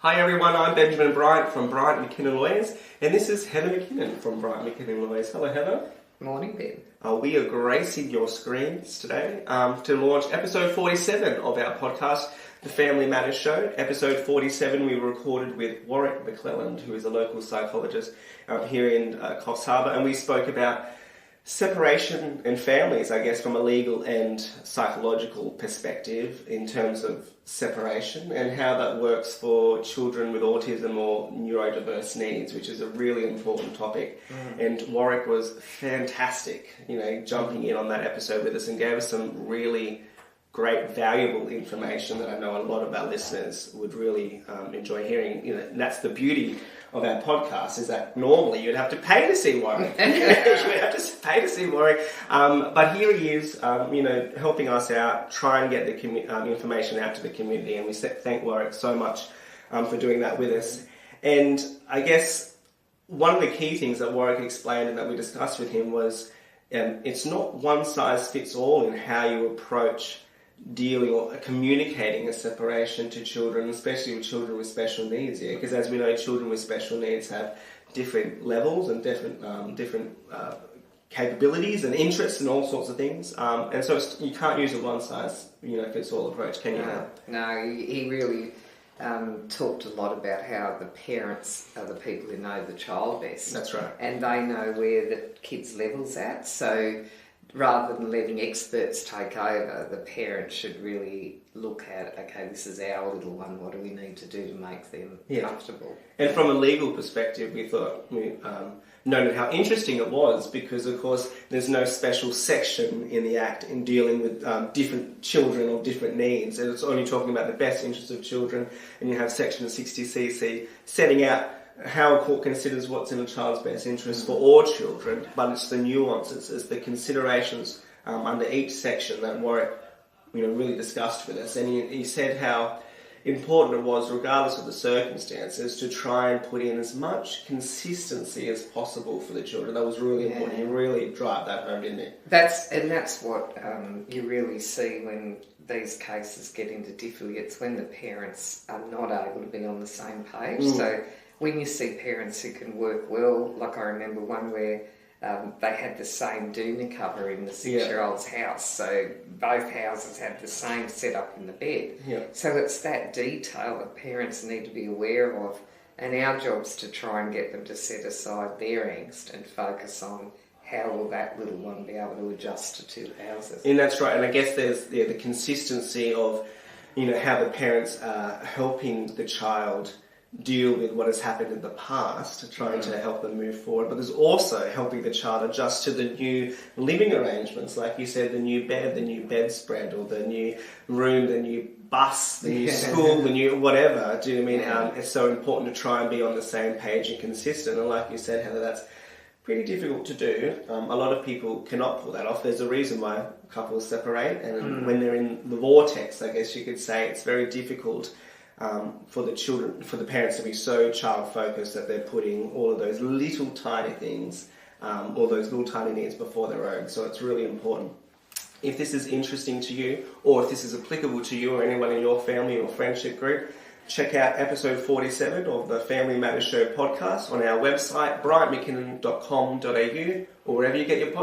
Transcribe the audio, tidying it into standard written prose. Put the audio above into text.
Hi everyone, I'm Benjamin Bryant from Bryant McKinnon Lawyers, and this is Heather McKinnon from Bryant McKinnon Lawyers. Hello Heather. Morning Ben. We are gracing your screens today to launch episode 47 of our podcast, The Family Matters Show. Episode 47 we recorded with Warwick McClelland, who is a local psychologist here in Coffs Harbour, and we spoke about separation and families, I guess, from a legal and psychological perspective in terms of separation and how that works for children with autism or neurodiverse needs, which is a really important topic. And Warwick was fantastic, jumping in on that episode with us and gave us some really great, valuable information that I know a lot of our listeners would really enjoy hearing. And that's the beauty of our podcast, is that normally you'd have to pay to see Warwick. You'd have to pay to see Warwick. But here he is, helping us out, try and get the information out to the community. And we thank Warwick so much for doing that with us. And I guess one of the key things that Warwick explained and that we discussed with him was it's not one size fits all in how you approach dealing or communicating a separation to children, especially with children with special needs, because as we know, children with special needs have different levels and different capabilities and interests and all sorts of things, and so you can't use a one size fits all approach, can you? No, he really talked a lot about how the parents are the people who know the child best. That's right. And they know where the kid's level's at, so rather than letting experts take over, the parents should really look at, okay, this is our little one, what do we need to do to make them comfortable? And from a legal perspective, we thought, we noted how interesting it was because, of course, there's no special section in the Act in dealing with different children or different needs, and it's only talking about the best interests of children, and you have Section 60cc setting out how a court considers what's in a child's best interest for all children, but it's the nuances, it's the considerations under each section that Warwick really discussed with us. And he said how important it was, regardless of the circumstances, to try and put in as much consistency as possible for the children. That was really important. He really drive that home, didn't he? That's what you really see when these cases get into difficulty. It's when the parents are not able to be on the same page. So when you see parents who can work well, like I remember one where they had the same doona cover in the 6-year-old's house, so both houses had the same setup in the bed. So it's that detail that parents need to be aware of, and our job's to try and get them to set aside their angst and focus on how will that little one be able to adjust to two houses. And that's right, and I guess there's the consistency of how the parents are helping the child deal with what has happened in the past, trying to help them move forward, but there's also helping the child adjust to the new living arrangements, like you said, the new bed, the new bedspread, or the new room, the new bus, the new school, the new whatever. Do you know what I mean? It's so important to try and be on the same page and consistent, and like you said, Heather, that's pretty difficult to do. A lot of people cannot pull that off. There's a reason why couples separate, and when they're in the vortex, I guess you could say, it's very difficult for the parents to be so child-focused that they're putting all of those little tiny things, all those little tiny needs before their own. So it's really important. If this is interesting to you, or if this is applicable to you or anyone in your family or friendship group, check out episode 47 of the Family Matters Show podcast on our website, bryantmckinnon.com.au, or wherever you get your podcasts.